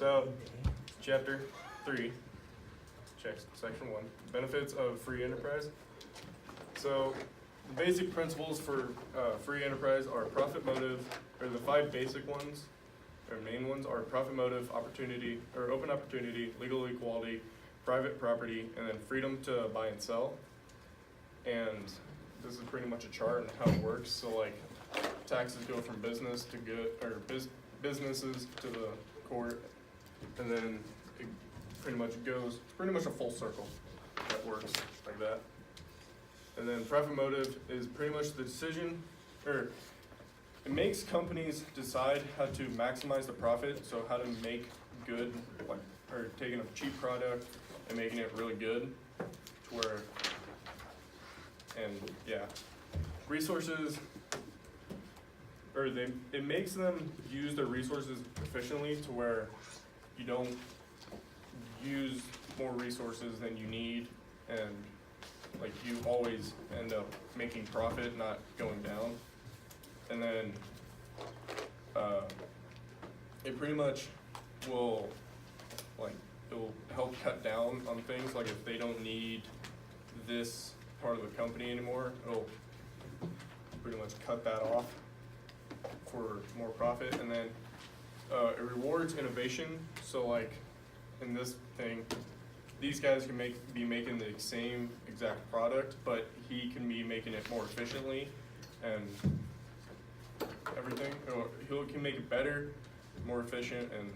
So, chapter 3, section 1, benefits of free enterprise. So, the basic principles for free enterprise are profit motive, or the 5 basic ones, or main ones are profit motive, opportunity, or open opportunity, legal equality, private property, and then freedom to buy and sell. And this is pretty much a chart on how it works. So like taxes go from business to good, or businesses to the court, and then it pretty much goes, it's pretty much a full circle that works like that. And then profit motive is pretty much the decision, or it makes companies decide how to maximize the profit, so how to make good, like, or taking a cheap product and making it really good to where, and yeah, resources, or it makes them use their resources efficiently to where you don't use more resources than you need, and like you always end up making profit, not going down. And then it pretty much will, like, it'll help cut down on things, like if they don't need this part of the company anymore, it'll pretty much cut that off for more profit. And then it rewards innovation. So like in this thing, these guys can be making the same exact product, but he can be making it more efficiently and everything. He can make it better, more efficient, and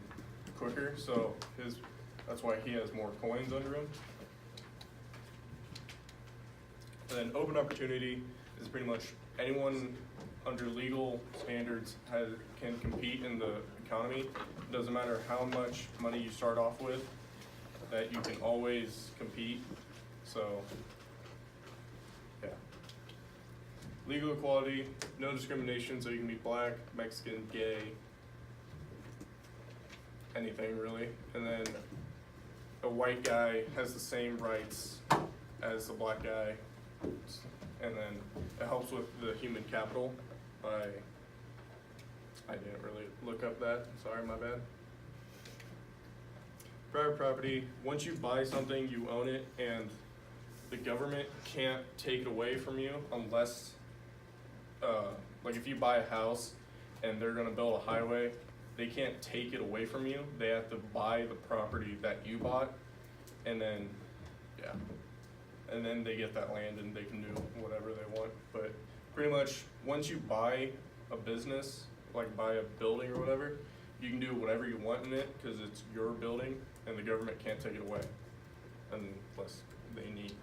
quicker. So that's why he has more coins under him. And then open opportunity is pretty much anyone under legal standards can compete in the economy. It doesn't matter how much money you start off with, that you can always compete. So yeah. Legal equality, no discrimination, so you can be black, Mexican, gay, anything really. And then a white guy has the same rights as the black guy. And then it helps with the human capital. I didn't really look up that, sorry, my bad. Private property, once you buy something, you own it, and the government can't take it away from you unless, like if you buy a house and they're gonna build a highway, they can't take it away from you. They have to buy the property that you bought, and then, yeah. And then they get that land and they can do whatever they want. But pretty much, once you buy a business, like buy a building or whatever, you can do whatever you want in it because it's your building and the government can't take it away unless they need.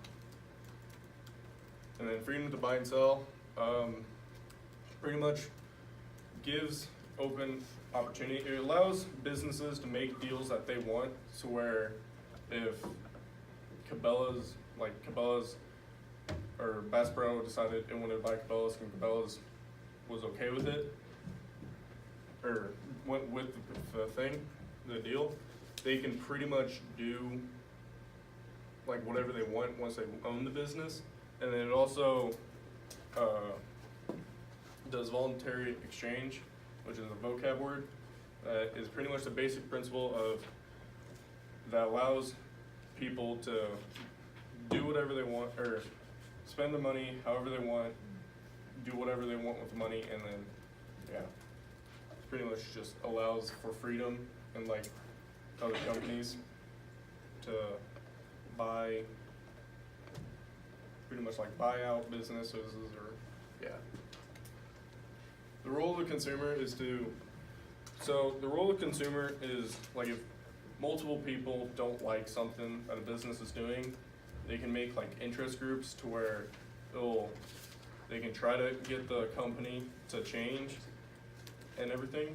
And then freedom to buy and sell, pretty much gives open opportunity. It allows businesses to make deals that they want, so where if Cabela's or Bass Pro decided it wanted to buy Cabela's and Cabela's was okay with it, or went with the deal, they can pretty much do like whatever they want once they own the business. And then it also does voluntary exchange, which is a vocab word, is pretty much the basic principle of that allows people to do whatever they want, or spend the money however they want, do whatever they want with the money, and then, yeah, pretty much just allows for freedom and like other companies to buy, pretty much like buy out businesses, or, yeah. The role of the consumer is the role of the consumer is like if multiple people don't like something that a business is doing, they can make like interest groups to where they can try to get the company to change and everything,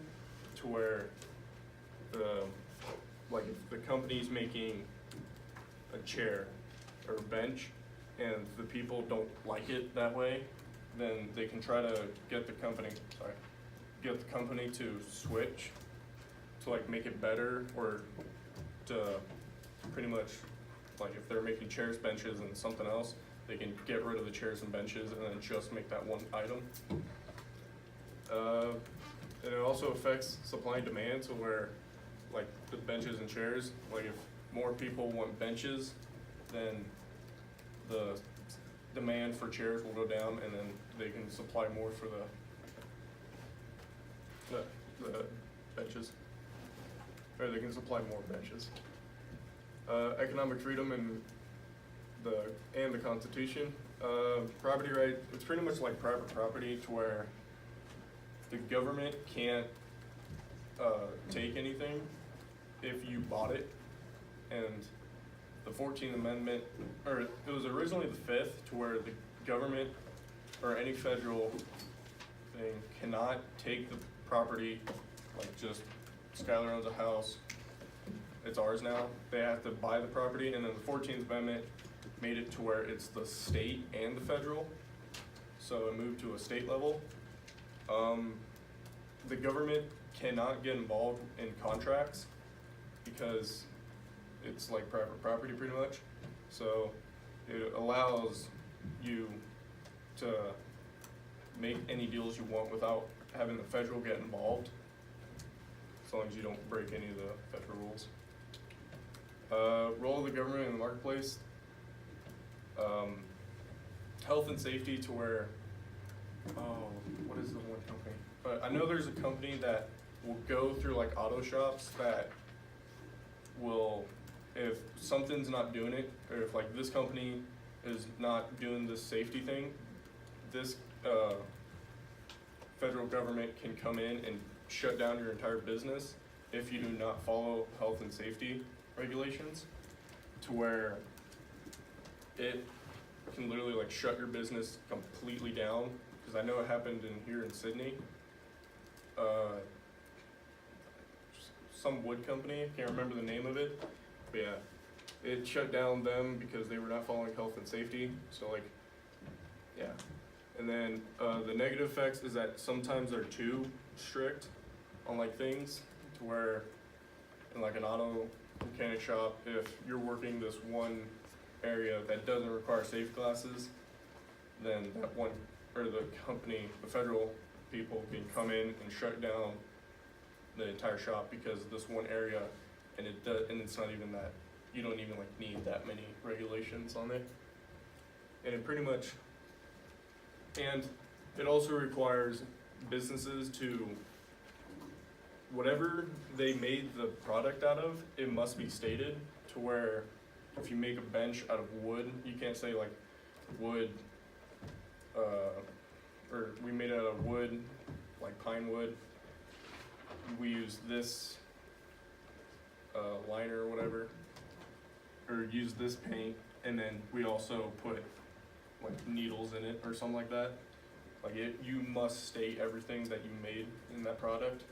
to where like if the company's making a chair or a bench and the people don't like it that way, then they can try to get the company to switch to like make it better, or to pretty much like if they're making chairs, benches, and something else, they can get rid of the chairs and benches and then just make that one item. And it also affects supply and demand, so where like the benches and chairs, like if more people want benches, then the demand for chairs will go down, and then they can supply more for the benches, or they can supply more benches. Economic freedom and the Constitution. Property right, it's pretty much like private property, to where the government can't take anything if you bought it. And the 14th Amendment, or it was originally the 5th, to where the government or any federal thing cannot take the property, like just Skylar owns a house, it's ours now. They have to buy the property, and then the 14th Amendment made it to where it's the state and the federal, so it moved to a state level. The government cannot get involved in contracts because it's like private property pretty much. So it allows you to make any deals you want without having the federal get involved, as long as you don't break any of the federal rules. Role of the government in the marketplace. Health and safety, to where, what is the one company? But I know there's a company that will go through like auto shops that will, if something's not doing it, or if like this company is not doing this safety thing, this federal government can come in and shut down your entire business if you do not follow health and safety regulations, to where it can literally like shut your business completely down. Because I know it happened here in Sydney. Some wood company, can't remember the name of it, but yeah, it shut down them because they were not following health and safety. So like, yeah. And then the negative effects is that sometimes they're too strict on like things, to where in like an auto mechanic shop, if you're working this one area that doesn't require safety glasses, then that one, or the company, the federal people can come in and shut down the entire shop because of this one area, and it's not even that, you don't even like need that many regulations on it. And it pretty much, and it also requires businesses to, whatever they made the product out of, it must be stated, to where if you make a bench out of wood, you can't say like wood, or we made it out of wood, like pine wood. We use this liner or whatever, or use this paint, and then we also put like needles in it or something like that. Like you must state everything that you made in that product.